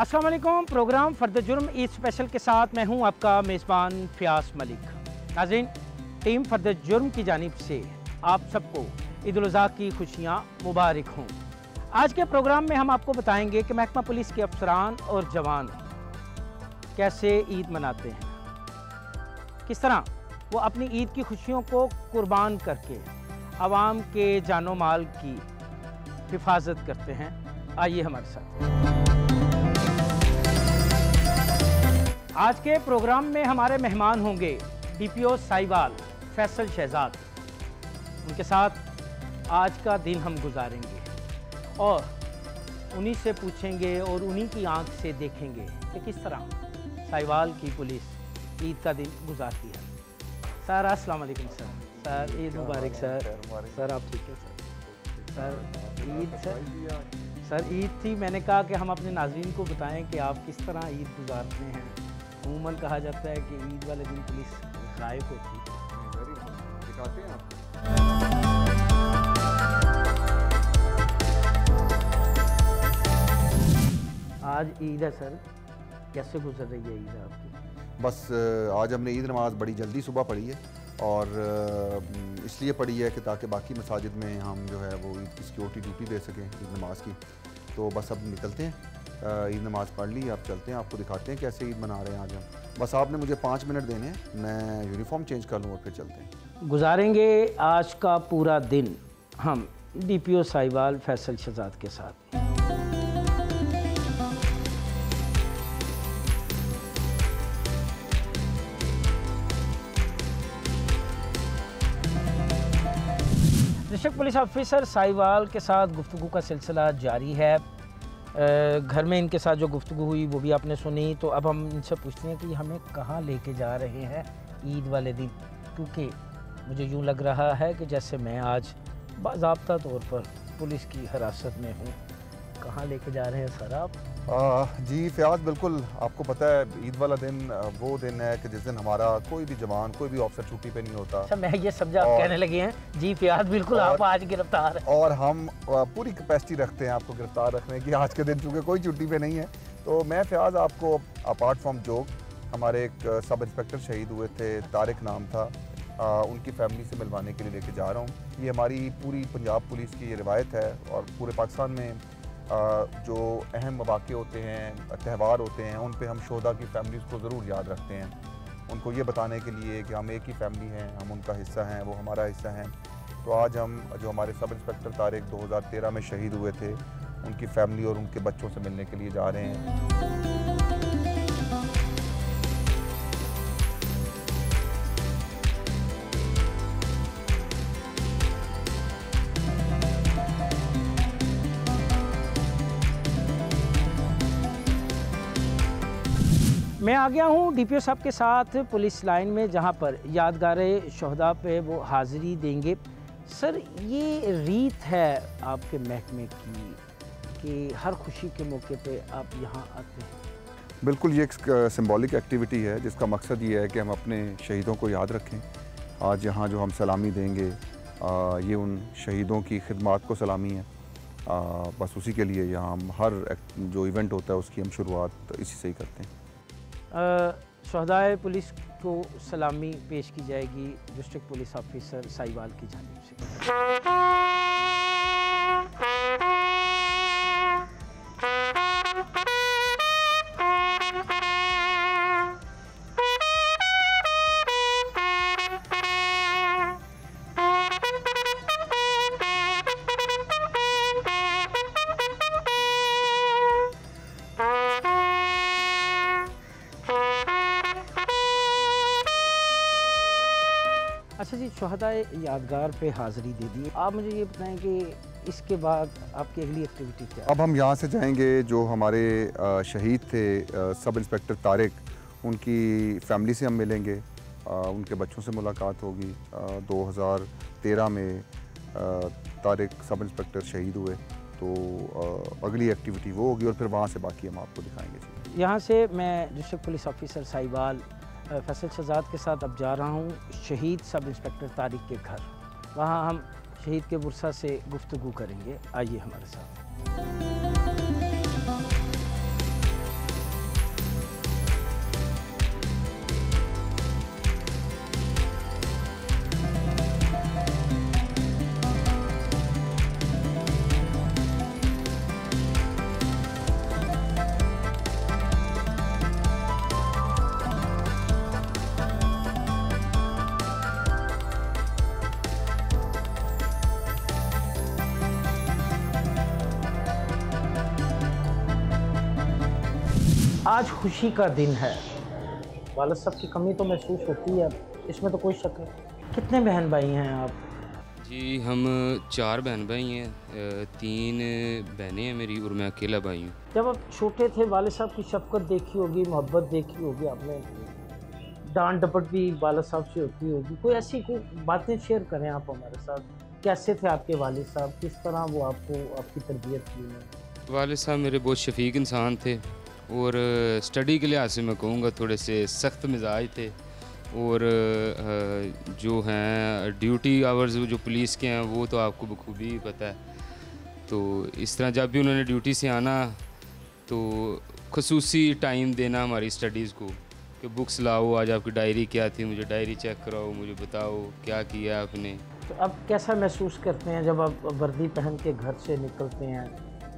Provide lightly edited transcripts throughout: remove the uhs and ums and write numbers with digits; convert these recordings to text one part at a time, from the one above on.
अस्सलाम वालेकुम। प्रोग्राम फर्द जुर्म ईद स्पेशल के साथ मैं हूं आपका मेज़बान फ़ियास मलिक। नाज़रीन, टीम फर्द जुर्म की जानिब से आप सबको ईद उल अज़हा की खुशियाँ मुबारक हों। आज के प्रोग्राम में हम आपको बताएंगे कि महकमा पुलिस के अफसरान और जवान कैसे ईद मनाते हैं, किस तरह वो अपनी ईद की खुशियों को कुर्बान करके आवाम के जानो माल की हिफाजत करते हैं। आइए हमारे साथ। आज के प्रोग्राम में हमारे मेहमान होंगे DPO साहिवाल फैसल शहजाद। उनके साथ आज का दिन हम गुजारेंगे और उन्हीं से पूछेंगे और उन्हीं की आंख से देखेंगे कि किस तरह साहिवाल की पुलिस ईद का दिन गुजारती है। सर अस्सलाम वालेकुम। सर ईद मुबारक। सर आप ठीक है? सर ईद सर ईद थी, मैंने कहा कि हम अपने नाज़रीन को बताएं कि आप किस तरह ईद गुजारते हैं। अमूमन कहा जाता है कि ईद वाले दिन पुलिस गायब होती है। दिखाते हैं आपको। आज ईद है सर, कैसे गुजर रही है ईद आपकी? बस आज हमने ईद नमाज़ बड़ी जल्दी सुबह पढ़ी है और इसलिए पढ़ी है कि ताकि बाकी मसाजिद में हम जो है वो ईद की सिक्योरिटी ड्यूटी दे सकें ईद नमाज की। तो बस अब निकलते हैं, ईद नमाज़ पढ़ ली, अब चलते हैं, आपको दिखाते हैं कैसे ईद मना रहे हैं आज हम। बस आपने मुझे 5 मिनट देने हैं, मैं यूनिफॉर्म चेंज कर लूँ और फिर चलते हैं। गुजारेंगे आज का पूरा दिन हम DPO साहिवाल फैसल शहजाद के साथ। डिस्ट्रिक्ट पुलिस ऑफिसर साहिवाल के साथ गुफ्तगू का सिलसिला जारी है। घर में इनके साथ जो गुफ्तगू हुई वो भी आपने सुनी। तो अब हम इनसे पूछते हैं कि हमें कहाँ लेके जा रहे हैं ईद वाले दिन, क्योंकि मुझे यूँ लग रहा है कि जैसे मैं आज बाज़ाब्ता तौर पर पुलिस की हिरासत में हूँ। कहाँ लेके जा रहे हैं सर आप? जी फ़ियास, बिल्कुल आपको पता है ईद वाला दिन वो दिन है कि जिस दिन हमारा कोई भी जवान, कोई भी ऑफिसर छुट्टी पे नहीं होता। अच्छा, मैं ये समझा आप कहने लगे हैं जी फ़ियास बिल्कुल आप आज गिरफ्तार हैं। और हम पूरी कैपेसिटी रखते हैं आपको गिरफ्तार रखने की। आज के दिन चूँकि कोई छुट्टी पे नहीं है, तो मैं फ़ियास आपको अपार्ट फ्रॉम जोक, हमारे एक सब इंस्पेक्टर शहीद हुए थे, तारिक नाम था, उनकी फैमिली से मिलवाने के लिए लेके जा रहा हूँ। ये हमारी पूरी पंजाब पुलिस की ये रिवायत है और पूरे पाकिस्तान में जो अहम मौक़े होते हैं, त्यौहार होते हैं, उन पे हम शोहदा की फैमिलीज़ को ज़रूर याद रखते हैं, उनको ये बताने के लिए कि हम एक ही फैमिली हैं, हम उनका हिस्सा हैं, वो हमारा हिस्सा हैं। तो आज हम जो हमारे सब इंस्पेक्टर तारिक 2013 में शहीद हुए थे, उनकी फैमिली और उनके बच्चों से मिलने के लिए जा रहे हैं। मैं आ गया हूँ DPO साहब के साथ पुलिस लाइन में, जहाँ पर यादगार शोहदा पे वो हाज़िरी देंगे। सर, ये रीत है आपके महकमे की कि हर खुशी के मौके पे आप यहाँ आते हैं? बिल्कुल, ये एक सिंबॉलिक एक्टिविटी है जिसका मकसद ये है कि हम अपने शहीदों को याद रखें। आज यहाँ जो हम सलामी देंगे ये उन शहीदों की खिदमात को सलामी है। बस उसी के लिए यहाँ हम हर जो इवेंट होता है उसकी हम शुरुआत इसी से ही करते हैं। शोहदाए पुलिस को सलामी पेश की जाएगी डिस्ट्रिक्ट पुलिस ऑफिसर साहिवाल की जानिब से। अच्छा जी, शोहदाए यादगार पे हाज़िरी दे दी, आप मुझे ये बताएं कि इसके बाद आपकी अगली एक्टिविटी क्या है? अब हम यहाँ से जाएंगे, जो हमारे शहीद थे सब इंस्पेक्टर तारिक, उनकी फैमिली से हम मिलेंगे, उनके बच्चों से मुलाकात होगी। 2013 में तारिक सब इंस्पेक्टर शहीद हुए, तो अगली एक्टिविटी वो होगी और फिर वहाँ से बाकी हम आपको दिखाएंगे। यहाँ से मैं district police officer Sahiwal Faisal Shahzad के साथ अब जा रहा हूँ शहीद सब इंस्पेक्टर तारिक के घर। वहाँ हम शहीद के बुरसा से गुफ्तगू करेंगे। आइए हमारे साथ। आज खुशी का दिन है, वालिद साहब की कमी तो महसूस होती है, इसमें तो कोई शक है। कितने बहन भाई हैं आप? जी हम 4 बहन भाई हैं, 3 बहनें हैं मेरी और मैं अकेला भाई हूँ। जब आप छोटे थे वालिद साहब की शफ़क़त देखी होगी, मोहब्बत देखी होगी आपने, डांट डपट भी वालिद साहब से होती होगी, कोई ऐसी कोई बातें शेयर करें आप हमारे साथ। कैसे थे आपके वालिद साहब, किस तरह वो आपको आपकी तरबियत की? वालिद साहब मेरे बहुत शफीक इंसान थे और स्टडी के लिहाज से मैं कहूँगा थोड़े से सख्त मिजाज थे और जो हैं ड्यूटी आवर्स जो पुलिस के हैं वो तो आपको बखूबी पता है। तो इस तरह जब भी उन्होंने ड्यूटी से आना तो खसूसी टाइम देना हमारी स्टडीज़ को कि बुक्स लाओ, आज आपकी डायरी क्या थी, मुझे डायरी चेक कराओ, मुझे बताओ क्या किया आपने। तो अब कैसा महसूस करते हैं जब आप वर्दी पहन के घर से निकलते हैं?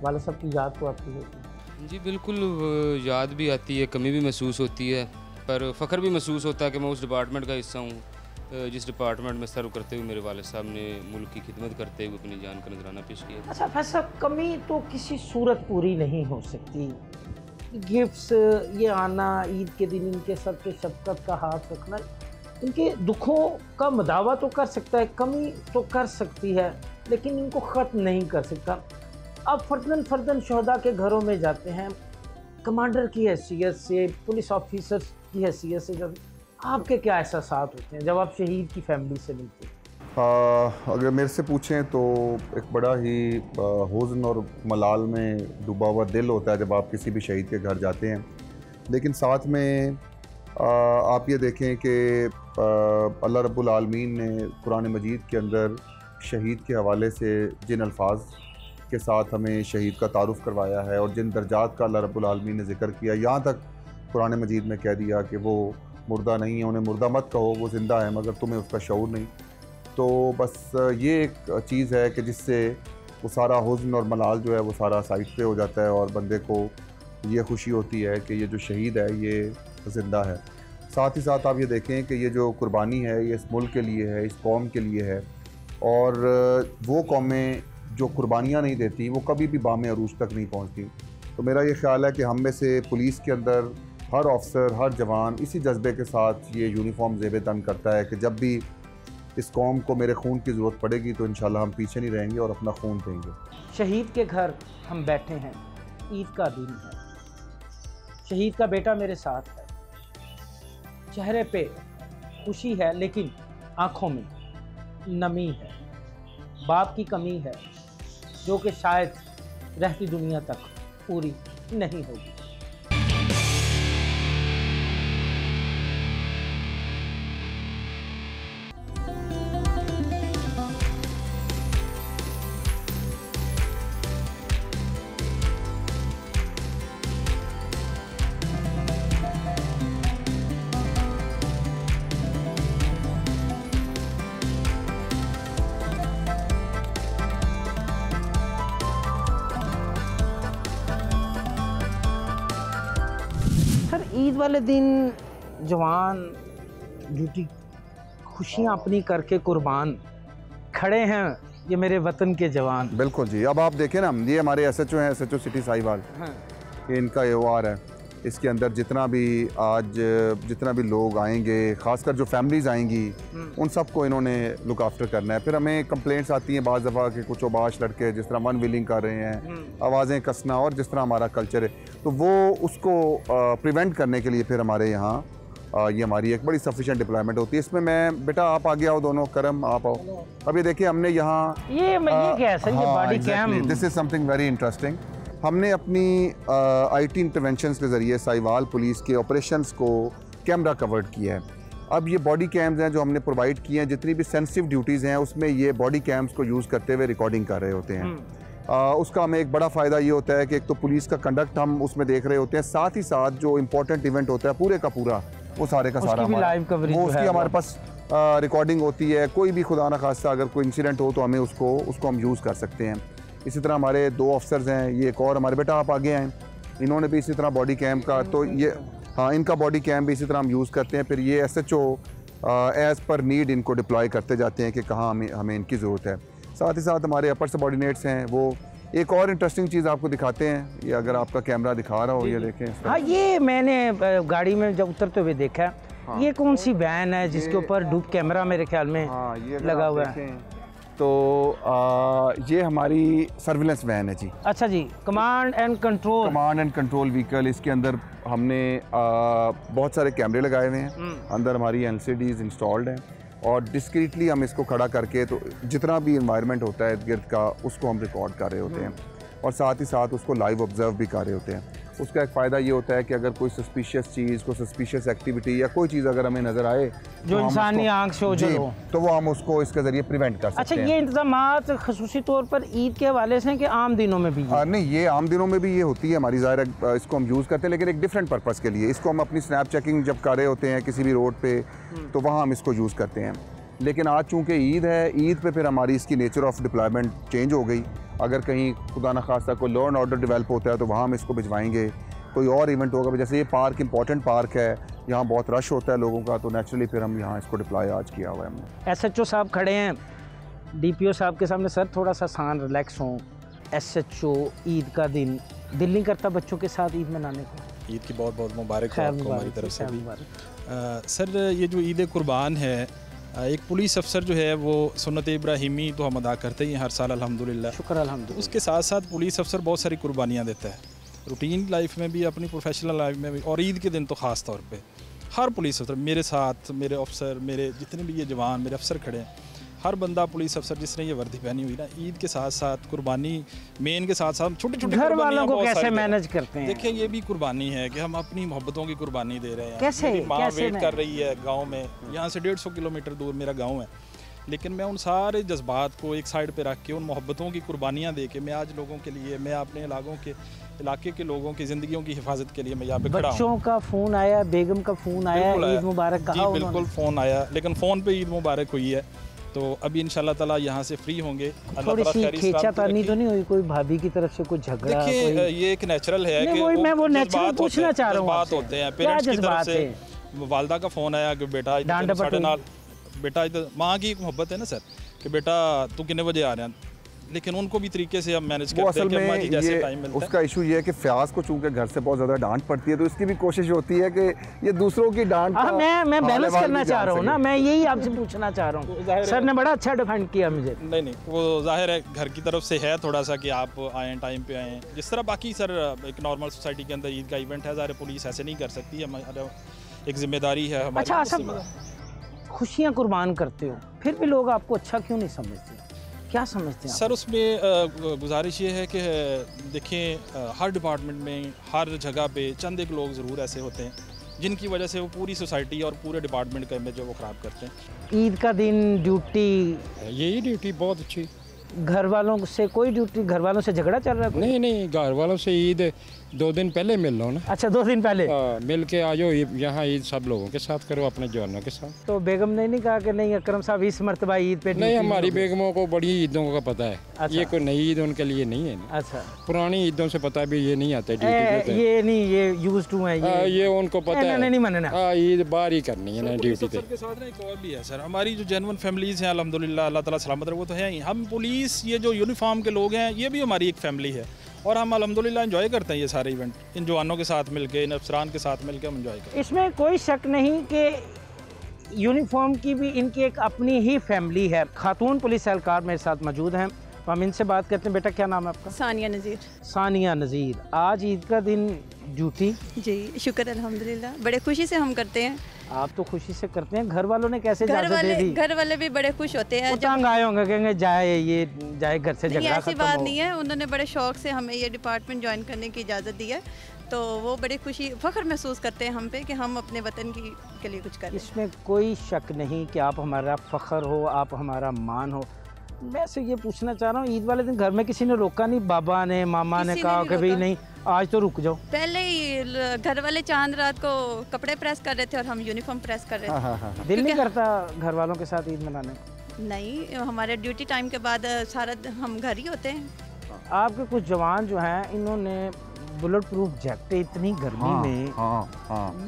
वालिद साहब की याद तो आती होती? जी बिल्कुल, याद भी आती है, कमी भी महसूस होती है, पर फ़ख्र भी महसूस होता है कि मैं उस डिपार्टमेंट का हिस्सा हूँ जिस डिपार्टमेंट में सर्व करते हुए मेरे वालिद साहब ने मुल्क की खिदमत करते हुए अपनी जान का नजराना पेश किया। अच्छा फैज़ साहब, कमी तो किसी सूरत पूरी नहीं हो सकती। गिफ्ट्स ये आना, ईद के दिन इनके सर पे शफ़क़त का हाथ रखना, इनके दुखों का मदावा तो कर सकता है, कमी तो कर सकती है, लेकिन इनको ख़त्म नहीं कर सकता। अब फ़र्दन शहदा के घरों में जाते हैं, कमांडर की हैसियत से, पुलिस ऑफिसर की हैसियत से, जब आपके क्या एहसासात होते हैं जब आप शहीद की फैमिली से मिलते हैं? अगर मेरे से पूछें तो एक बड़ा ही हुज़्न और मलाल में डूबा हुआ दिल होता है जब आप किसी भी शहीद के घर जाते हैं। लेकिन साथ में आप ये देखें कि अल्लाह रब्बुल आलमीन ने कुरान मजीद के अंदर शहीद के हवाले से जिन अल्फाज के साथ हमें शहीद का तारुफ़ करवाया है और जिन दर्जात का अल्लाह रब्बुल आलमीन ने ज़िक्र किया, यहाँ तक कुरान मजीद में कह दिया कि वो मुर्दा नहीं है, उन्हें मुर्दा मत कहो, वो ज़िंदा है मगर तुम्हें उसका शऊर नहीं। तो बस ये एक चीज़ है कि जिससे वो सारा हुज़्न और मलाल जो है वो सारा साइड पे हो जाता है और बंदे को ये खुशी होती है कि ये जो शहीद है ये ज़िंदा है। साथ ही साथ आप ये देखें कि ये जो कुर्बानी है ये इस मुल्क के लिए है, इस कौम के लिए है, और वो कौमें जो कुर्बानियाँ नहीं देती वो कभी भी बाम अरूज तक नहीं पहुँचती। तो मेरा ये ख़्याल है कि हम में से पुलिस के अंदर हर ऑफिसर, हर जवान इसी जज्बे के साथ ये यूनिफॉर्म ज़ेब तन करता है कि जब भी इस कौम को मेरे खून की ज़रूरत पड़ेगी तो इंशाल्लाह हम पीछे नहीं रहेंगे और अपना खून देंगे। शहीद के घर हम बैठे हैं, ईद का दिन है, शहीद का बेटा मेरे साथ है, चेहरे पे खुशी है लेकिन आँखों में नमी है, बाप की कमी है जो कि शायद रहती दुनिया तक पूरी नहीं होगी। ईद वाले दिन जवान ड्यूटी खुशियाँ अपनी करके कुर्बान खड़े हैं, ये मेरे वतन के जवान। बिल्कुल जी। अब आप देखें ना, ये हमारे SHO हैं, SHO सिटी साहिवाल, ये इनका त्यौहार है। इसके अंदर जितना भी लोग आएंगे, ख़ासकर जो फैमिलीज़ आएंगी, उन सबको इन्होंने लुक आफ्टर करना है। फिर हमें कंप्लेंट्स आती हैं बाज़ दफ़ा कि कुछ ओबाश लड़के जिस तरह वन व्हीलिंग कर रहे हैं, आवाज़ें कसना, और जिस तरह हमारा कल्चर है, तो वो उसको प्रिवेंट करने के लिए फिर हमारे यहाँ ये हमारी एक बड़ी सफिशिएंट डिप्लॉयमेंट होती है। इसमें मैं बेटा आप आगे आओ, दोनों करम आप आओ। अब ये देखिए हमने यहाँ ये क्या है सर, ये body cam, this is something very interesting. हमने अपनी IT इंटरवेंशंस के ज़रिए साहिवाल पुलिस के ऑपरेशंस को कैमरा कवर्ड किया है। अब ये बॉडी कैम्स हैं जो हमने प्रोवाइड किए हैं, जितनी भी सेंसिटिव ड्यूटीज़ हैं उसमें ये बॉडी कैम्स को यूज़ करते हुए रिकॉर्डिंग कर रहे होते हैं। उसका हमें एक बड़ा फ़ायदा ये होता है कि एक तो पुलिस का कंडक्ट हम उसमें देख रहे होते हैं, साथ ही साथ जो इम्पोर्टेंट इवेंट होता है पूरे का पूरा, वो सारे का सारा उसकी हमारे पास रिकॉर्डिंग होती है। कोई भी खुदा न खास्ता अगर कोई इंसिडेंट हो तो हमें उसको हम यूज़ कर सकते हैं। इसी तरह हमारे 2 ऑफिसर्स हैं, ये एक और हमारे बेटा आप आगे आएँ, इन्होंने भी इसी तरह बॉडी कैम का, तो ये इनका बॉडी कैम भी इसी तरह हम यूज़ करते हैं। फिर ये SHO एज़ पर नीड इनको डिप्लॉय करते जाते हैं कि कहाँ हमें इनकी ज़रूरत है। साथ ही साथ हमारे अपर सबॉर्डिनेट्स हैं, वो एक और इंटरेस्टिंग चीज़ आपको दिखाते हैं, ये अगर आपका कैमरा दिखा रहा हो, ये देखें इस तरह। हाँ, ये मैंने गाड़ी में जब उतरते हुए देखा है। हाँ। ये कौन सी वैन है जिसके ऊपर डूब कैमरा मेरे ख्याल में हाँ, ये अगर लगा आप हुआ है? देखें, तो ये हमारी सर्विलेंस वैन है जी। अच्छा जी, command and control. Command and control vehicle. इसके अंदर हमने बहुत सारे कैमरे लगाए हुए हैं, अंदर हमारी एलसीडीज इंस्टॉल्ड हैं और डिस्क्रीटली हम इसको खड़ा करके तो जितना भी इन्वायरमेंट होता है इर्द गिर्द का उसको हम रिकॉर्ड कर रहे होते हैं और साथ ही साथ उसको लाइव ऑब्जर्व भी कर रहे होते हैं। उसका एक फ़ायदा ये होता है कि अगर कोई सस्पिशियस चीज़, कोई सस्पिशियस एक्टिविटी या कोई चीज़ अगर हमें नज़र आए जो इंसानी आंख से ओझल हो, तो वो हम उसको इसके ज़रिए प्रिवेंट कर सकते अच्छा, हैं। ये इंतजामात खसूसी तौर पर ईद के हवाले से हैं कि आम दिनों में भी है? नहीं, ये आम दिनों में भी ये होती है हमारी, ज़ाहिर है इसको हम यूज़ करते हैं लेकिन एक डिफरेंट पर्पज़ के लिए। इसको हम अपनी स्नैप चेकिंग जब कर रहे होते हैं किसी भी रोड पे तो वहाँ हम इसको यूज़ करते हैं। लेकिन आज चूँकि ईद है, ईद पे फिर हमारी इसकी नेचर ऑफ डिप्लॉयमेंट चेंज हो गई। अगर कहीं खुदा न खास्ता कोई लॉ एंड ऑर्डर डेवलप होता है तो वहाँ हम इसको भिजवाएंगे। कोई और इवेंट होगा, जैसे ये पार्क इंपॉर्टेंट पार्क है, यहाँ बहुत रश होता है लोगों का, तो नेचुरली फिर हम यहाँ इसको डिप्लॉय आज किया हुआ है हमने। SHO साहब खड़े हैं DPO साहब के सामने। सर, थोड़ा सा आसान रिलैक्स हों। SHO, ईद का दिन, दिल नहीं करता बच्चों के साथ ईद मनाने को? ईद की बहुत बहुत मुबारक हो आपको हमारी तरफ से भी। मुबारक। सर, ये जो ईद कुर्बान है, एक पुलिस अफसर जो है वो सुन्नत इब्राहिमी तो हम अदा करते ही हैं हर साल अल्हम्दुलिल्लाह। शुक्र अल्हम्दुलिल्लाह। उसके साथ साथ पुलिस अफसर बहुत सारी कुर्बानियाँ देता है, रूटीन लाइफ में भी, अपनी प्रोफेशनल लाइफ में भी, और ईद के दिन तो ख़ास तौर पे हर पुलिस अफसर, मेरे साथ मेरे अफसर, मेरे जितने भी ये जवान मेरे अफसर खड़े हैं, हर बंदा पुलिस अफसर जिसने ये वर्दी पहनी हुई ना, ईद के साथ साथ कुर्बानी मेन के साथ साथ छोटे छोटे घर वालों को कैसे मैनेज करते हैं? देखिए, ये भी कुर्बानी है कि हम अपनी मोहब्बतों की कुर्बानी दे रहे हैं। कैसे? मेरी माँ कैसे वेट कर रही है गांव में, यहाँ से 150 किलोमीटर दूर मेरा गांव है, लेकिन मैं उन सारे जज्बात को एक साइड पे रख के, उन मोहब्बतों की कुर्बानियाँ दे के मैं आज लोगों के लिए, मैं अपने इलाके के लोगों की ज़िंदगियों की हिफाजत के लिए मैं यहाँ पे खड़ा हूँ। बच्चों का फ़ोन आया, बेगम का फ़ोन आया, ईद मुबारक कहा जी बिल्कुल फ़ोन आया, लेकिन फ़ोन पे ईद मुबारक हुई है। तो अभी इंशाल्लाह ताला यहाँ से फ्री होंगे। थोड़ी सी खींचातानी तो नहीं हुई कोई भाभी की तरफ से, कोई झगड़ा? देखिए, ये एक नेचुरल है कि मैं वो नेचुरल पूछना चाह रहा हूँ। बात होते हैं पेरेंट्स की तरफ से। वालदा का फ़ोन आया कि बेटा बेटा माँ की एक मोहब्बत है ना सर, कि बेटा तू कितने बजे आ रहे हैं, लेकिन उनको भी तरीके से हम मैनेज करते हैं कि अम्मा जी जैसे टाइम मिलता है। उसका इशू ये है कि फ़याज़ को चूंकि घर से बहुत ज़्यादा डांट पड़ती है तो इसकी भी कोशिश होती है कि ये दूसरों की डांट मैं बैलेंस करना चाह रहा हूँ ना, मैं यही आपसे पूछना चाह रहा हूँ। सर ने बड़ा अच्छा डिफेंड किया मुझे। नहीं, वो जाहिर है घर की तरफ से है थोड़ा सा कि आप आएँ, टाइम पे आएँ, जिस तरह बाकी सर एक नॉर्मल सोसाइटी के अंदर ईद का इवेंट है, ज़ाहिर पुलिस ऐसे नहीं कर सकती, हमारा एक जिम्मेदारी है हमारी। अच्छा, सब खुशियाँ कुर्बान करते हो, फिर भी लोग आपको अच्छा क्यों नहीं समझते? क्या समझते हैं सर? उसमें गुजारिश ये है कि देखें, हर डिपार्टमेंट में, हर जगह पे चंद एक लोग ज़रूर ऐसे होते हैं जिनकी वजह से वो पूरी सोसाइटी और पूरे डिपार्टमेंट का इमेज वो ख़राब करते हैं। ईद का दिन ड्यूटी, यही ड्यूटी बहुत अच्छी। घर वालों से कोई ड्यूटी, घर वालों से झगड़ा चल रहा है? नहीं, घर वालों से ईद 2 दिन पहले मिल लो ना। अच्छा, 2 दिन पहले मिल के आ जाओ, यहाँ ईद सब लोगों के साथ करो, अपने जवानों के साथ। तो बेगम ने नहीं कहा कि नहीं अकरम साहब इस मरतबा ईद पे? नहीं, हमारी बेगमों को बड़ी ईदों का पता है। अच्छा। ये कोई नई ईद उनके लिए नहीं है। अच्छा, पुरानी ईदों से पता भी ये नहीं आते ड्यूटी पे। ये नहीं, ये यूज टू है ये उनको पता है। नहीं मनना, ईद बाहर ही करनी है ना ड्यूटी पे। के साथ ना एक और भी है सर, हमारी जो जेन्युइन फैमिलीज हैं अल्हम्दुलिल्लाह, अल्लाह ताला सलामत रहे, वो तो है ही। हम पुलिस, ये जो यूनिफॉर्म के लोग हैं, ये भी हमारी एक फैमिली है और हम अल्हम्दुलिल्लाह एंजॉय करते हैं ये सारे इवेंट, इन जवानों के साथ मिलके, इन अफसरान के साथ मिलके हम एंजॉय करते हैं। इसमें कोई शक नहीं कि यूनिफॉर्म की भी इनकी एक अपनी ही फैमिली है। खातून पुलिस एहलकार मेरे साथ मौजूद हैं, तो हम इनसे बात करते हैं। बेटा, क्या नाम है आपका? सानिया नज़ीर। सानिया नज़ीर, आज ईद का दिन ड्यूटी? जी शुक्र अल्हम्दुलिल्लाह, बड़े खुशी से हम करते हैं। आप तो खुशी से करते हैं, घर वालों ने कैसे घर इजाज़त दे दी? घर वाले भी बड़े खुश होते हैं। तंग आए होंगे, कहेंगे जाए घर से झगड़ा ऐसी बात नहीं है, उन्होंने बड़े शौक से हमें ये डिपार्टमेंट ज्वाइन करने की इजाज़त दी है, तो वो बड़ी खुशी फ़ख्र महसूस करते हैं हम पे कि हम अपने वतन के लिए कुछ करें। इसमें कोई शक नहीं कि आप हमारा फ़ख्र हो, आप हमारा मान हो। मैं से ये पूछना चाह रहा हूँ, ईद वाले दिन घर में किसी ने रोका नहीं? बाबा ने, मामा ने कहा कि भाई नहीं आज तो रुक जाओ? पहले ही घर वाले चांद रात को कपड़े प्रेस कर रहे थे और हम यूनिफॉर्म प्रेस कर रहे थे। दिल नहीं करता घर वालों के साथ ईद मनाने को? नहीं, हमारे ड्यूटी टाइम के बाद सारा हम घर ही होते हैं। आपके कुछ जवान जो हैं, इन्होंने बुलेट प्रूफ जैकेट इतनी गर्मी में,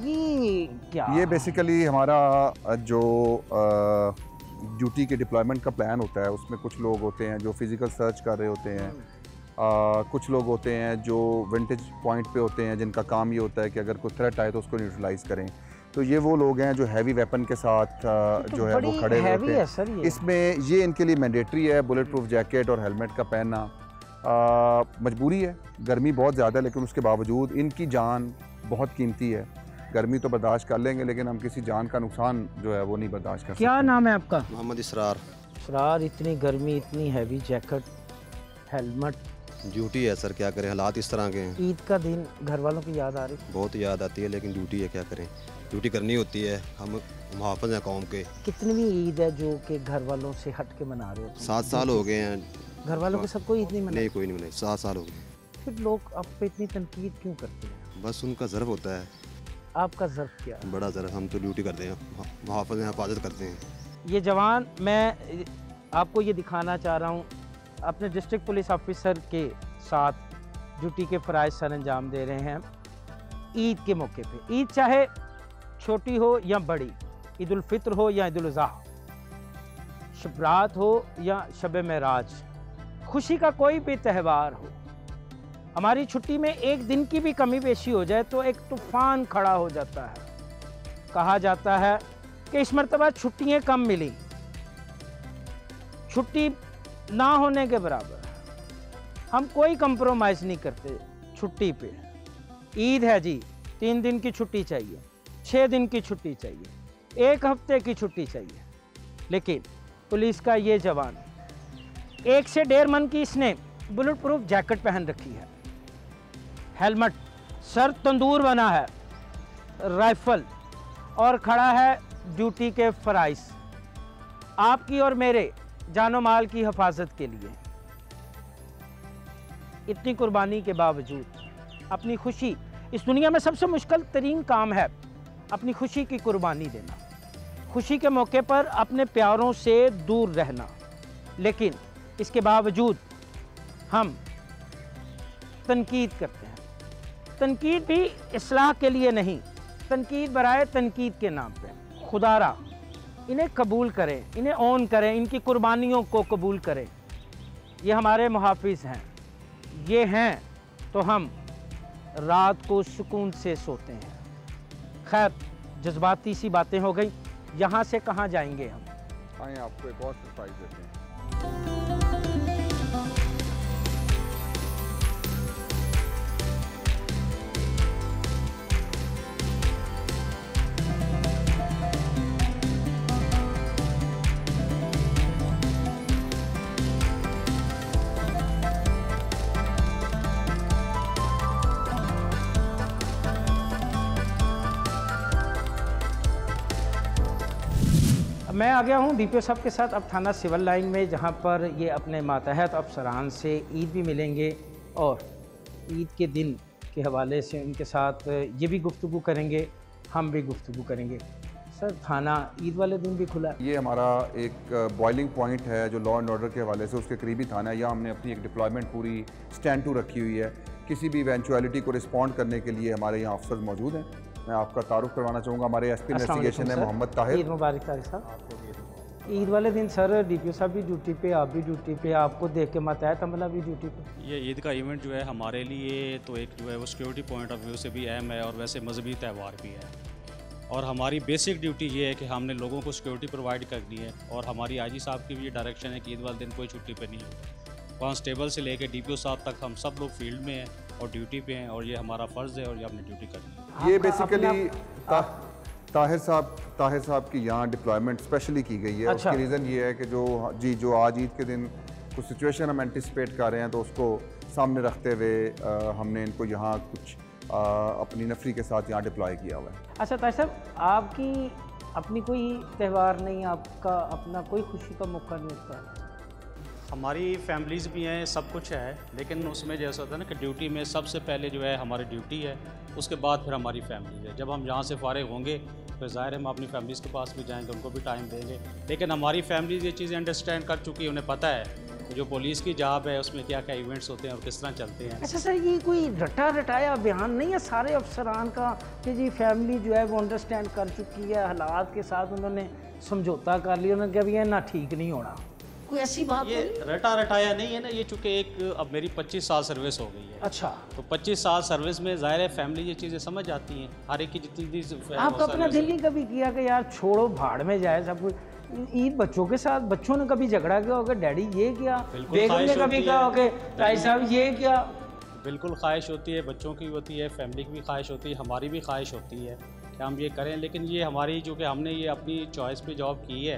ये क्या? ये बेसिकली हमारा जो ड्यूटी के डिप्लॉयमेंट का प्लान होता है, उसमें कुछ लोग होते हैं जो फिज़िकल सर्च कर रहे होते हैं, कुछ लोग होते हैं जो विंटेज पॉइंट पे होते हैं, जिनका काम ये होता है कि अगर कोई थ्रेट आए तो उसको न्यूट्रलाइज करें। तो ये वो लोग हैं जो हैवी वेपन के साथ जो है वो खड़े रहते हैं। सर इसमें ये इनके लिए मैंडेटरी है, बुलेट प्रूफ जैकेट और हेलमेट का पहनना मजबूरी है। गर्मी बहुत ज़्यादा है लेकिन उसके बावजूद इनकी जान बहुत कीमती है। गर्मी तो बर्दाश्त कर लेंगे लेकिन हम किसी जान का नुकसान जो है वो नहीं बर्दाश्त कर सकते। क्या नाम है आपका? मोहम्मद इसरार। इसरार, इतनी गर्मी, इतनी हैवी जैकेट, हेलमेट, ड्यूटी है सर, क्या करें, हालात इस तरह के हैं। ईद का दिन घर वालों की याद आ रही? बहुत याद आती है लेकिन ड्यूटी है, क्या करें, ड्यूटी करनी होती है। हम मुहाफ़िज़ हैं कौम के। कितनी ईद है जो कि घर वालों से हट के मना रहे हो? 7 साल हो गए हैं। घर वालों के साथ कोई ईद नहीं मनाई? नहीं, कोई नहीं मनाई, 7 साल हो गए। फिर लोग आप पे इतनी तनकीद क्यों करते हैं? बस उनका ज़र्फ होता है। आपका ज़र्फ क्या है? बड़ा ज़र्फ, हम तो ड्यूटी करते हैं, मुहाफ़िज़ हैं, हिफाजत करते हैं। ये जवान, मैं आपको ये दिखाना चाह रहा हूँ, अपने डिस्ट्रिक्ट पुलिस ऑफिसर के साथ ड्यूटी के फ़राइज़ सर अंजाम दे रहे हैं ईद के मौके पे। ईद चाहे छोटी हो या बड़ी, ईद उल फित्र हो या ईद उल अज़हा, शब रात हो या शब मेराज, खुशी का कोई भी त्यौहार हो, हमारी छुट्टी में एक दिन की भी कमी पेशी हो जाए तो एक तूफ़ान खड़ा हो जाता है। कहा जाता है कि इस मरतबा छुट्टियाँ कम मिली, छुट्टी ना होने के बराबर। हम कोई कंप्रोमाइज़ नहीं करते छुट्टी पे। ईद है जी, 3 दिन की छुट्टी चाहिए, 6 दिन की छुट्टी चाहिए, 1 हफ्ते की छुट्टी चाहिए। लेकिन पुलिस का ये जवान 1 से 1.5 मन की इसने बुलेट प्रूफ जैकेट पहन रखी है, हेलमेट, सर तंदूर बना है, राइफल, और खड़ा है ड्यूटी के फ़राइज़, आपकी और मेरे जानो माल की हिफाजत के लिए। इतनी कुर्बानी के बावजूद अपनी खुशी, इस दुनिया में सबसे मुश्किल तरीन काम है अपनी खुशी की कुर्बानी देना, खुशी के मौके पर अपने प्यारों से दूर रहना। लेकिन इसके बावजूद हम तनकीद करते हैं। तनकीद भी इस्लाह के लिए नहीं, तनकीद बराए तनकीद के नाम पे। खुदारा इन्हें कबूल करें, इन्हें ऑन करें, इनकी कुर्बानियों को कबूल करें। ये हमारे मुहाफिज हैं, ये हैं तो हम रात को सुकून से सोते हैं। खैर, जज्बाती सी बातें हो गई, यहाँ से कहाँ जाएंगे हम? आए आपको एक और सरप्राइज देते हैं। मैं आ गया हूँ डीपीओ साहब के साथ अब थाना सिविल लाइन में, जहाँ पर ये अपने मातहत अफसरान से ईद भी मिलेंगे और ईद के दिन के हवाले से उनके साथ ये भी गुफ्तगू करेंगे, हम भी गुफ्तगू करेंगे। सर, थाना ईद वाले दिन भी खुला है? ये हमारा एक बॉइलिंग पॉइंट है जो लॉ एंड ऑर्डर के हवाले से उसके करीबी थाना है। यहाँ हमने अपनी एक डिप्लॉयमेंट पूरी स्टैंड टू रखी हुई है। किसी भी इवेंचुअलिटी को रिस्पॉन्ड करने के लिए हमारे यहाँ अफसर मौजूद हैं। मैं आपका तारुफ करवाना चाहूँगा, हमारे एसपी इन्वेस्टिगेशन है मोहम्मद ताहिर। ईद मुबारक तारिक साहब। ईद वाले दिन सर डीपीओ साहब भी ड्यूटी पे, आप भी ड्यूटी पे, आपको देख के मातहत अमला भी ड्यूटी पे। ये ईद का इवेंट जो है हमारे लिए तो एक जो है वो सिक्योरिटी पॉइंट ऑफ व्यू से भी अहम है और वैसे मजहबी त्यौहार भी है। और हमारी बेसिक ड्यूटी ये है कि हमने लोगों को सिक्योरिटी प्रोवाइड करनी है और हमारी आईजी साहब की भी ये डायरेक्शन है कि ईद वाले दिन कोई छुट्टी पे नहीं है। कांस्टेबल से लेकर डीपीओ साहब तक हम सब लोग फील्ड में हैं और ड्यूटी पे हैं और ये हमारा फ़र्ज़ है और ये हमने ड्यूटी करनी है। ये बेसिकली ताहिर साहब की यहाँ डिप्लॉयमेंट स्पेशली की गई है। अच्छा। उसकी रीज़न ये है कि जो आज ईद के दिन कुछ सिचुएशन हम एंटिसिपेट कर रहे हैं तो उसको सामने रखते हुए हमने इनको यहाँ कुछ अपनी नफरी के साथ यहाँ डिप्लॉय किया हुआ है। अच्छा ताहिर साहब, आपकी अपनी कोई त्यौहार नहीं, आपका अपना कोई खुशी का मौका नहीं होता? हमारी फैमिलीज़ भी हैं, सब कुछ है, लेकिन उसमें जैसा होता है ना कि ड्यूटी में सबसे पहले जो है हमारी ड्यूटी है, उसके बाद फिर हमारी फैमिली है। जब हम यहाँ से फारिग होंगे फिर ज़ाहिर है हम अपनी फैमिलीज़ के पास भी जाएंगे, उनको भी टाइम देंगे। लेकिन हमारी फैमिलीज़ ये चीज़ें अंडरस्टैंड कर चुकी है, उन्हें पता है कि जो पुलिस की जॉब है उसमें क्या क्या इवेंट्स होते हैं और किस तरह चलते हैं। अच्छा सर, ये कोई रटाया बयान नहीं है सारे अफसरान का कि जी फैमिली जो है वो अंडरस्टैंड कर चुकी है, हालात के साथ उन्होंने समझौता कर लिया, उन्होंने कहा भी ना ठीक नहीं होना? कोई ऐसी बात ये नहीं? रटा रटाया नहीं है ना, ये चूँकि एक अब मेरी 25 साल सर्विस हो गई है। अच्छा, तो 25 साल सर्विस में ज़ाहिर है फैमिली ये चीज़ें समझ आती हैं, हर एक की जितनी भी आपका अपना दिल नहीं कभी किया कि यार छोड़ो भाड़ में जाए सब कुछ? ईद बच्चों के साथ, बच्चों ने कभी झगड़ा किया होगा, डैडी ये किया, बेगम ने कभी कहा होगा भाई साहब ये किया? बिल्कुल ख्वाहिश होती है, बच्चों की होती है, फैमिली की भी ख्वाहिश होती है, हमारी भी ख्वाहिश होती है कि हम ये करें, लेकिन ये हमारी जो कि हमने ये अपनी चॉइस पे जॉब की है,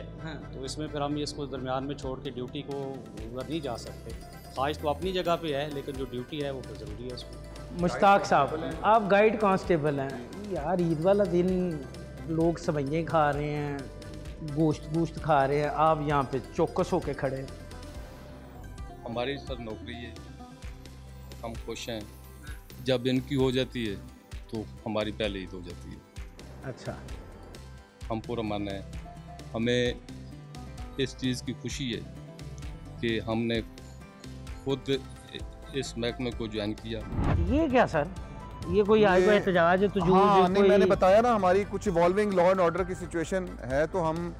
तो इसमें फिर हम इसको दरमियान में छोड़ के ड्यूटी को उधर नहीं जा सकते। ख्वाहिश तो अपनी जगह पे है, लेकिन जो ड्यूटी है वो तो ज़रूरी है उसमें। मुश्ताक साहब, आप गाइड कांस्टेबल हैं यार, ईद वाला दिन लोग सवैयाँ खा रहे हैं, गोश्त खा रहे हैं, आप यहाँ पे चौकस होके खड़े हैं। हमारी सर नौकरी है, हम खुश हैं। जब इनकी हो जाती है तो हमारी पहले ईद हो जाती है। अच्छा, हम पूरा मन है, हमें इस चीज़ की खुशी है कि हमने खुद इस महकमे को ज्वाइन किया। ये क्या सर, ये कोई आज का एहतजाज है तो जो हाँ, नहीं कोई... मैंने बताया ना, हमारी कुछ इवॉल्विंग लॉ एंड ऑर्डर की सिचुएशन है, तो हम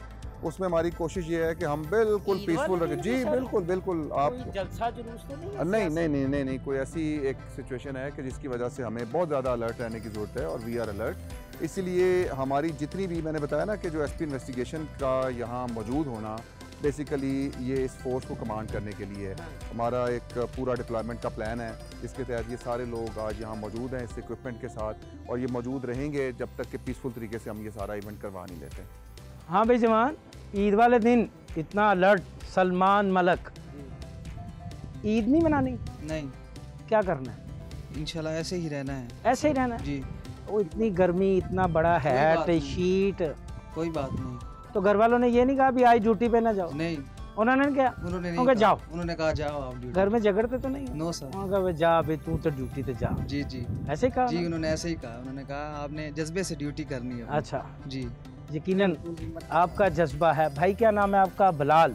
उसमें हमारी कोशिश ये है कि हम बिल्कुल पीसफुल रखें। जी बिल्कुल बिल्कुल। आप जलसा जुलूस तो नहीं है? नहीं, कोई ऐसी एक सिचुएशन है कि जिसकी वजह से हमें बहुत ज़्यादा अलर्ट रहने की ज़रूरत है, और वी आर अलर्ट। इसीलिए हमारी जितनी भी, मैंने बताया ना कि जो एसपी इन्वेस्टिगेशन का यहाँ मौजूद होना, बेसिकली ये इस फोर्स को कमांड करने के लिए है। हमारा एक पूरा डिप्लॉयमेंट का प्लान है, इसके तहत ये सारे लोग आज यहाँ मौजूद हैं इस इक्विपमेंट के साथ, और ये मौजूद रहेंगे जब तक कि पीसफुल तरीके से हम ये सारा इवेंट करवा नहीं लेते। हाँ भाई जवान, ईद वाले दिन इतना अलर्ट, सलमान मलक, ईद नहीं मनानी? नहीं। क्या करना है? इंशाल्लाह ऐसे ही रहना है। ऐसे ही रहना है जी। वो इतनी गर्मी, इतना बड़ा हैट, शीट, कोई बात नहीं। तो घर वालों ने ये नहीं कहा भी आज ड्यूटी पे ना जाओ? नहीं। उन्होंने क्या? उन्होंने नहीं कहा, जाओ। उन्होंने कहा जाओ आप ड्यूटी। घर में झगड़ते तो नहीं? No sir. उन्होंने जा भाई तू तो ड्यूटी पे जा। जी जी ऐसे ही कहा? जी उन्होंने ऐसे ही कहा। उन्होंने कहा आपने जज्बे से ड्यूटी करनी है। अच्छा जी, यकीनन आपका जज्बा है। भाई क्या नाम है आपका? बिलाल।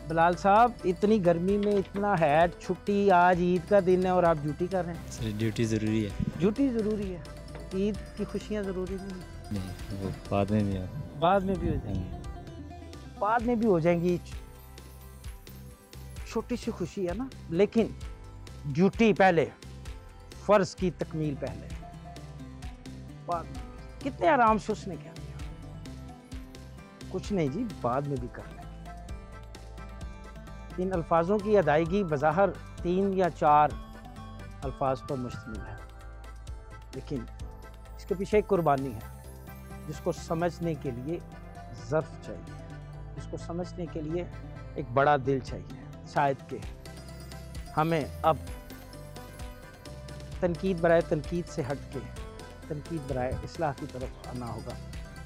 बिलाल साहब, इतनी गर्मी में इतना हैट, छुट्टी, आज ईद का दिन है और आप ड्यूटी कर रहे हैं? सर ड्यूटी ज़रूरी है। ड्यूटी ज़रूरी है, ईद की खुशियाँ ज़रूरी नहीं? नहीं, वो बाद में भी है। बाद में भी हो जाएंगी, बाद में भी हो जाएंगी, छोटी सी खुशी है ना, लेकिन ड्यूटी पहले, फ़र्ज़ की तकमील पहले, बाद में कितने आराम से उसने क्या किया? कुछ नहीं जी, बाद में भी कर लेंगे। इन अल्फाजों की अदायगी बज़ाहिर 3 या 4 अल्फाज पर मुश्तमिल है, लेकिन इसके पीछे एक कुर्बानी है जिसको समझने के लिए ज़र्फ़ चाहिए, जिसको समझने के लिए एक बड़ा दिल चाहिए। शायद कि हमें अब तनकीद बराए तनकीद से हट के तनकीद बराए इस्लाह की तरफ आना होगा।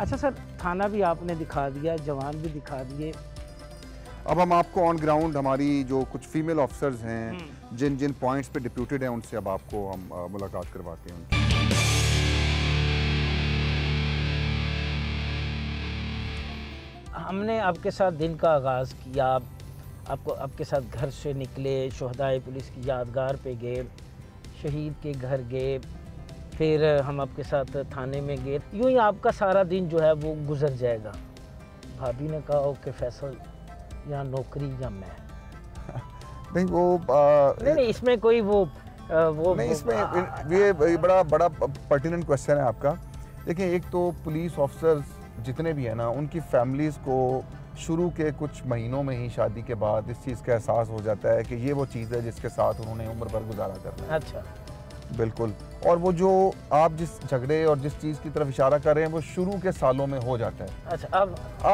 अच्छा सर, थाना भी आपने दिखा दिया, जवान भी दिखा दिए, अब हम आपको ऑन ग्राउंड हमारी जो कुछ फीमेल ऑफिसर्स हैं जिन जिन पॉइंट्स पे डिप्यूटेड हैं उनसे अब आपको हम मुलाकात करवाते हैं। हमने आपके साथ दिन का आगाज़ किया, आपको आपके साथ घर से निकले, शहदाए पुलिस की यादगार पे गए, शहीद के घर गए, फिर हम आपके साथ थाने में गए। यूँ ही आपका सारा दिन जो है वो गुजर जाएगा। भाभी ने कहा ओके फैसल, या नौकरी या मैं। नहीं वो नहीं इसमें कोई वो नहीं, इसमें ये बड़ा पर्टिनेंट क्वेश्चन है आपका। देखिए, एक तो पुलिस ऑफिसर्स जितने भी हैं ना, उनकी फैमिलीज़ को शुरू के कुछ महीनों में ही शादी के बाद इस चीज़ का एहसास हो जाता है कि ये वो चीज़ है जिसके साथ उन्होंने उम्र भर गुजारा करना है। अच्छा, बिल्कुल। और वो जो आप जिस झगड़े और जिस चीज़ की तरफ इशारा कर रहे हैं वो शुरू के सालों में हो जाता है। अच्छा,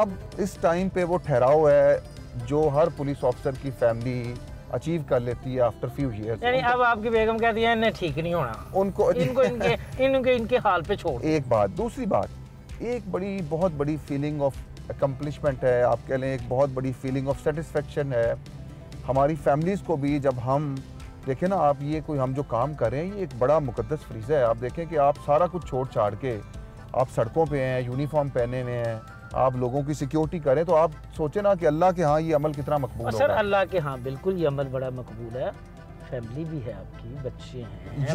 अब इस टाइम पे वो ठहराव है जो हर पुलिस ऑफिसर की फैमिली अचीव कर लेती है आफ्टर फ्यू ईयर्स। यानी अब आपकी बेगम कहती है इन्हें ठीक नहीं होना, उनको इनके हाल पे छोड़। एक बात, दूसरी बात, एक बहुत बड़ी फीलिंग ऑफ अकम्पलिशमेंट है, आप कह लें एक बहुत बड़ी फीलिंग ऑफ सेटिस्फेक्शन है हमारी फैमिलीज़ को भी। जब हम देखें ना, आप ये कोई हम जो काम कर रहे हैं ये एक बड़ा मुकद्दस फरीज़ा है। आप देखें कि आप सारा कुछ छोड़ छाड़ के आप सड़कों पे हैं, यूनिफॉर्म पहने हुए हैं, आप लोगों की सिक्योरिटी करें, तो आप सोचें ना कि अल्लाह के यहाँ ये अमल कितना मकबूल है। सर अल्लाह के यहाँ बिल्कुल ये अमल बड़ा मकबूल है। फैमिली भी है आपकी, बच्चे हैं,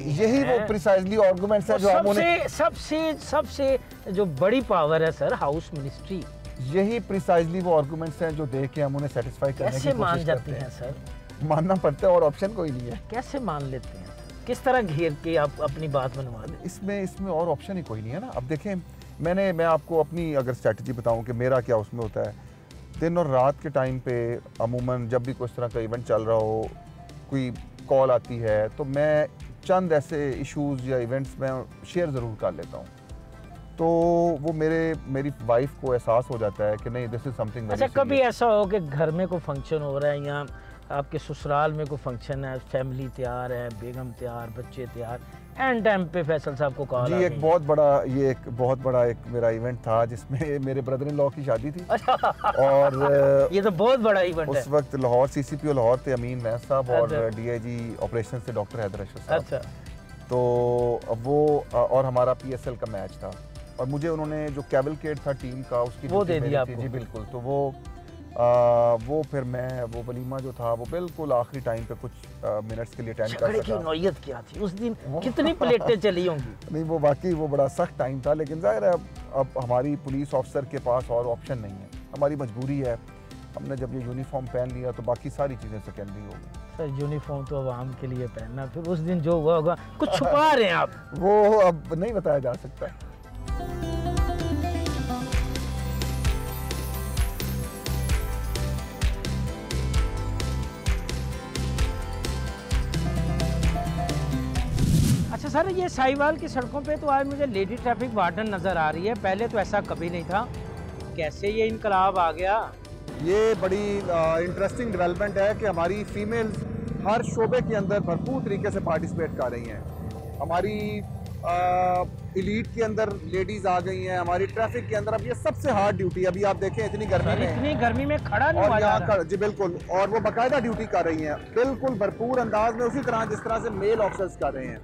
यही वो प्रिसाइजली आर्गुमेंट्स है जो हमने सबसे जो बड़ी पावर है सर, हाउस मिनिस्ट्री, यही प्रिसाइजली वो आर्गुमेंट्स हैं जो देख के हम उन्हें सेटिस्फाई करने की कैसे मान कोशिश जाती करते हैं सर? मानना पड़ता है और ऑप्शन कोई नहीं है। कैसे मान लेते हैं? किस तरह घेर के आप अपनी बात मनवा दें? इसमें और ऑप्शन ही कोई नहीं है ना। अब देखें, मैं आपको अपनी अगर स्ट्रेटजी बताऊं कि मेरा क्या उसमें होता है, दिन और रात के टाइम पे अमूमन जब भी कोई इस तरह का इवेंट चल रहा हो, कोई कॉल आती है, तो मैं चंद ऐसे इश्यूज़ या इवेंट्स में शेयर ज़रूर कर लेता हूँ। तो वो मेरी वाइफ को एहसास हो जाता है कि नहीं, दिस इज़ समथिंग वेरी अच्छा, कभी ऐसा हो कि घर में कोई फंक्शन हो रहा है या आपके ससुराल में कोई फंक्शन है, फैमिली तैयार है, बेगम तैयार, बच्चे तैयार, एंड टाइम पे फैसल साहब को कॉल जी, एक बहुत बड़ा एक मेरा इवेंट था जिसमें मेरे ब्रदर इन लॉ की शादी थी। और ये तो बहुत बड़ा इवेंट है। उस वक्त लाहौर CCPO लाहौर थे अमीन वैस साहब और DIG ऑपरेशन से डॉक्टर हैदर अशरफ साहब। अच्छा। तो वो और हमारा PSL का मैच था और मुझे उन्होंने जो कैवलकेड था टीम का उसकी वो दे दिया आपको। जी बिल्कुल। तो वो फिर मैं वो वलीमा जो था वो बिल्कुल आखिरी टाइम पे कुछ मिनट्स के लिए अटेंड कर सका। की नौयत क्या थी उस दिन? कितनी प्लेटें चली होंगी? नहीं, वो वाकई वो बड़ा सख्त टाइम था, लेकिन जाहिर है अब हमारी पुलिस ऑफिसर के पास और ऑप्शन नहीं है, हमारी मजबूरी है। हमने जब ये यूनिफॉर्म पहन लिया तो बाकी सारी चीज़ें सेकेंडरी हो गई। सर, यूनिफॉर्म तो आवाम के लिए पहनना, फिर उस दिन जो हुआ होगा कुछ छुपा रहे हैं आप? वो अब नहीं बताया जा सकता। अच्छा सर, ये साहिवाल की सड़कों पे तो आज मुझे लेडी ट्रैफिक वार्डन नज़र आ रही है, पहले तो ऐसा कभी नहीं था। कैसे ये इनकलाब आ गया? ये बड़ी इंटरेस्टिंग डेवलपमेंट है कि हमारी फीमेल्स हर शोबे के अंदर भरपूर तरीके से पार्टिसिपेट कर रही हैं। हमारी एलीट के अंदर लेडीज़ आ गई हैं, हमारी ट्रैफिक के अंदर। अब ये सबसे हार्ड ड्यूटी, अभी आप देखें इतनी गर्मी में खड़ा नहीं हुआ जा रहा। जी बिल्कुल, और वो बाकायदा ड्यूटी कर रही हैं बिल्कुल भरपूर अंदाज में, उसी तरह जिस तरह से मेल ऑफिसर्स कर रहे हैं।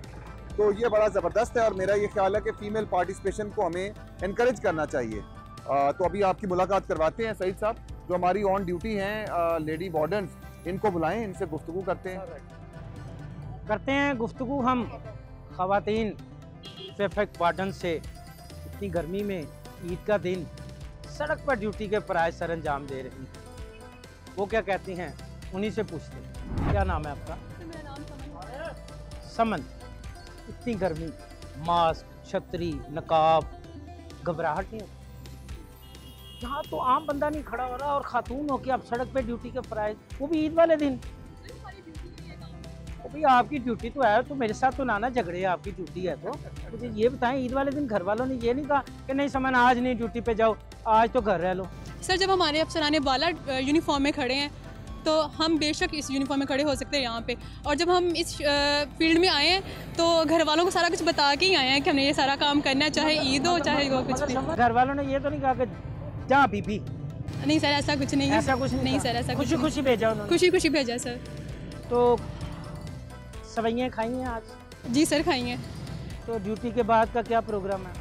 तो ये बड़ा ज़बरदस्त है और मेरा ये ख्याल है कि फ़ीमेल पार्टिसिपेशन को हमें इनकरेज करना चाहिए। तो अभी आपकी मुलाकात करवाते हैं सईद साहब, जो हमारी ऑन ड्यूटी हैं लेडी वार्डन्स, इनको बुलाएं, इनसे गुफ्तगू करते हैं गुफ्तगू हम ख़वातीन ट्रैफिक वार्डन से। इतनी गर्मी में ईद का दिन सड़क पर ड्यूटी के फ़राइज़ सर अंजाम दे रही हैं। वो क्या कहती हैं, उन्हीं से पूछते हैं। क्या नाम है आपका? मेरा नाम समन। इतनी गर्मी, मास्क, छतरी, नकाब, घबराहट नहीं होती? यहाँ तो आम बंदा नहीं खड़ा हो रहा और खातून हो के आप सड़क पे ड्यूटी के फ़राइज़, वो भी ईद वाले दिन। तो भाई आपकी ड्यूटी तो है, तो मेरे साथ तो ना झगड़े, आपकी ड्यूटी है तो मुझे ये बताएं, ईद वाले दिन घर वालों ने ये नहीं कहा कि नहीं समन आज नहीं ड्यूटी पे जाओ, आज तो घर रह लो? सर, जब हमारे अफसरान वाला यूनिफॉर्म में खड़े हैं तो हम बेशक इस यूनिफॉर्म में खड़े हो सकते हैं यहाँ पे, और जब हम इस फील्ड में आए हैं तो घर वालों को सारा कुछ बता के ही आए हैं कि हमने ये सारा काम करना है, चाहे ईद हो चाहे वो कुछ भी। घर वालों ने ये तो नहीं कहा कि जा बीबी? नहीं सर, ऐसा कुछ नहीं है। ऐसा कुछ नहीं सर, ऐसा खुशी खुशी भेजा उन्होंने? खुशी खुशी भेजा सर। तो सवैयाँ खाई हैं आज? जी सर, खाई हैं। तो ड्यूटी के बाद का क्या प्रोग्राम है?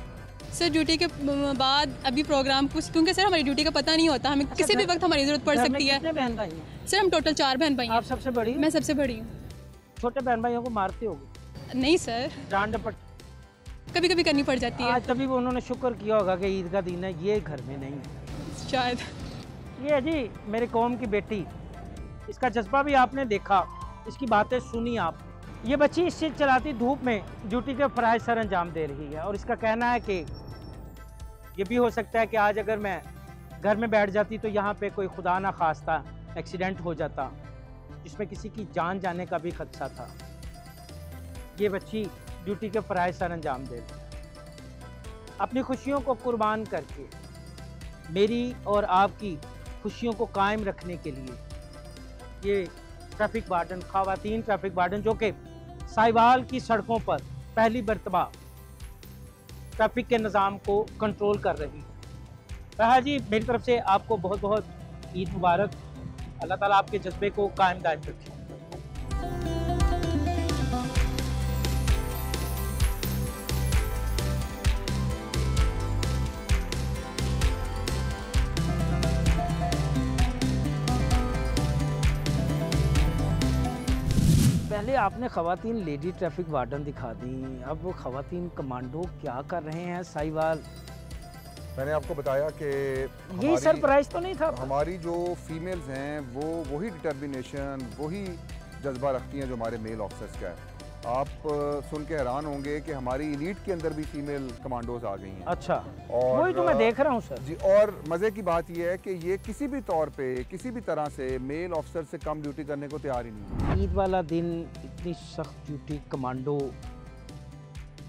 सर, ड्यूटी के बाद अभी प्रोग्राम कुछ, क्योंकि सर हमारी ड्यूटी का पता नहीं होता, हमें किसी भी वक्त हमारी ज़रूरत पड़ सकती है। कितने बहन भाई हैं? सर, हम टोटल 4 बहन भाई हैं। आप सबसे बड़ी? मैं सबसे बड़ी हूँ। छोटे बहन भाइयों को मारते होगे? नहीं सर, डांट डपट कभी कभी करनी पड़ जाती है। आज तभी वो उन्होंने शुक्र किया होगा कि ईद का दिन है, ये घर में नहीं है शायद। ये है जी मेरे कौम की बेटी, इसका जज्बा भी आपने देखा, इसकी बातें सुनी आप। ये बच्ची इस चीज़ चलाती धूप में ड्यूटी के फ़राइज़ सर अंजाम दे रही है, और इसका कहना है कि ये भी हो सकता है कि आज अगर मैं घर में बैठ जाती तो यहाँ पे कोई खुदा ना खास्ता एक्सीडेंट हो जाता जिसमें किसी की जान जाने का भी खदशा था। ये बच्ची ड्यूटी के फ़राइज़ सर अंजाम दे रही है, अपनी खुशियों को कुर्बान करके मेरी और आपकी खुशियों को कायम रखने के लिए ये ट्रैफिक वार्डन, ख़वातीन ट्रैफिक वार्डन, जो कि साहिवाल की सड़कों पर पहली मरतबा ट्रैफिक के निज़ाम को कंट्रोल कर रही है। रहा जी, मेरी तरफ से आपको बहुत बहुत ईद मुबारक। अल्लाह ताला आपके जज्बे को कायम दायम रखे। पहले आपने ख़वातीन लेडी ट्रैफिक वार्डन दिखा दी, अब वो ख़वातीन कमांडो क्या कर रहे हैं साहिवाल? मैंने आपको बताया कि यही सरप्राइज तो नहीं था। हमारी जो फीमेल्स हैं वो वही डिटर्मिनेशन, वही जज्बा रखती हैं जो हमारे मेल ऑफिसर्स का है। आप सुन के हैरान होंगे कि हमारी एलीट के अंदर भी फीमेल कमांडोज आ गई हैं। अच्छा, और वही तो मैं देख रहा हूँ सर जी। और मज़े की बात यह है कि ये किसी भी तौर पे किसी भी तरह से मेल ऑफिसर से कम ड्यूटी करने को तैयार ही नहीं। ईद वाला दिन इतनी सख्त ड्यूटी, कमांडो,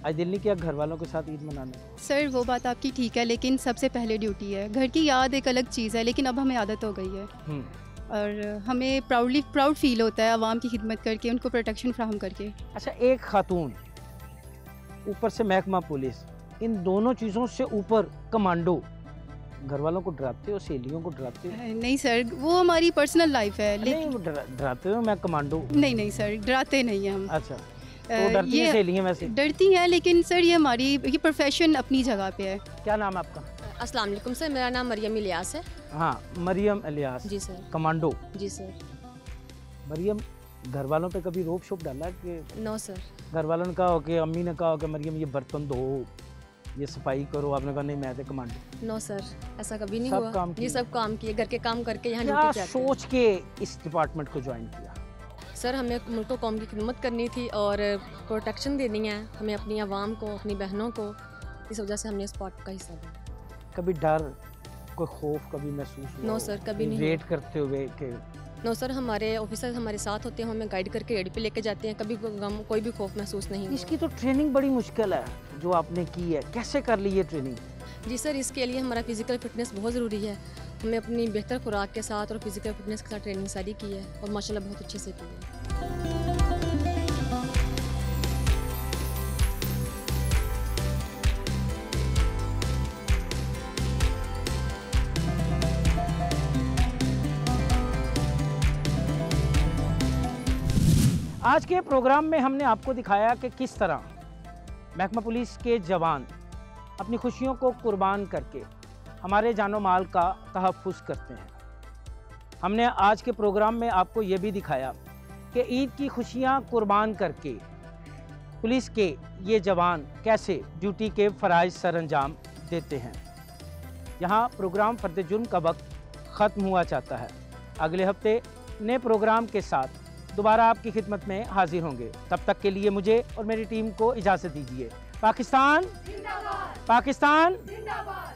आज दिल नहीं किया घर वालों के साथ ईद मनाने? सर वो बात आपकी ठीक है, लेकिन सबसे पहले ड्यूटी है। घर की याद एक अलग चीज़ है, लेकिन अब हमें आदत हो गई है और हमें प्राउड फील होता है आवाम की खिदमत करके, उनको प्रोटेक्शन फ्राहम करके। अच्छा, एक खातून, ऊपर से महकमा पुलिस, इन दोनों चीज़ों से ऊपर कमांडो, घर वालों को डराते हो, सहेलियों को डराते हो? नहीं सर, वो हमारी पर्सनल लाइफ है। लेकिन डराते हो? मैं कमांडो नहीं सर, डराते नहीं हैं हम। अच्छा, तो डरती हैं सहेलियां? वैसे डरती हैं, लेकिन सर ये प्रोफेशन अपनी जगह पे है। क्या नाम है आपका? अस्सलाम वालेकुम सर, मेरा नाम मरियम इलियास है। हाँ, मरियम इलियास जी सर। कमांडो? जी सर। मरियम, घर वालों पे कभी रोक शोक डाला कि? No sir. घर वालों ने कहा हो कि अम्मी ने कहा हो कि मरियम ये बर्तन धो, ये सफाई करो, आपने कहा नहीं मैं तो कमांडो? नो सर, ऐसा कभी नहीं सब हुआ। काम ये सब काम किए, घर के काम करके यहाँ क्या ड्यूटी जाते हैं। सोच के इस डिपार्टमेंट को ज्वाइन किया? सर हमें मुल्क कौम की खिदमत करनी थी और प्रोटेक्शन देनी है हमें अपनी आवाम को, अपनी बहनों को, इस वजह से हमने इस पार्ट का हिस्सा लिया। कभी डर, कोई खौफ कभी महसूस हुआ? नो सर, कभी नहीं। वेट करते हुए कि? नो सर, हमारे ऑफिसर हमारे साथ होते हैं, हमें गाइड करके रेडी पे लेके जाते हैं, कभी कोई भी खौफ महसूस नहीं। इसकी तो ट्रेनिंग बड़ी मुश्किल है जो आपने की है, कैसे कर ली ये ट्रेनिंग? जी सर, इसके लिए हमारा फिजिकल फिटनेस बहुत ज़रूरी है। हमें अपनी बेहतर खुराक के साथ और फिजिकल फिटनेस के साथ ट्रेनिंग सारी की है और माशाल्लाह बहुत अच्छे से की है। आज के प्रोग्राम में हमने आपको दिखाया कि किस तरह महकमा पुलिस के जवान अपनी खुशियों को कुर्बान करके हमारे जानो माल का तहफ़्फ़ुज़ करते हैं। हमने आज के प्रोग्राम में आपको ये भी दिखाया कि ईद की खुशियां कुर्बान करके पुलिस के ये जवान कैसे ड्यूटी के फ़राइज़ सरअंजाम देते हैं। यहाँ प्रोग्राम फ़र्द जुर्म का वक्त ख़त्म हुआ चाहता है। अगले हफ्ते नए प्रोग्राम के साथ दोबारा आपकी खिदमत में हाजिर होंगे। तब तक के लिए मुझे और मेरी टीम को इजाज़त दीजिए। पाकिस्तान जिंदाबाद! पाकिस्तान जिंदाबाद!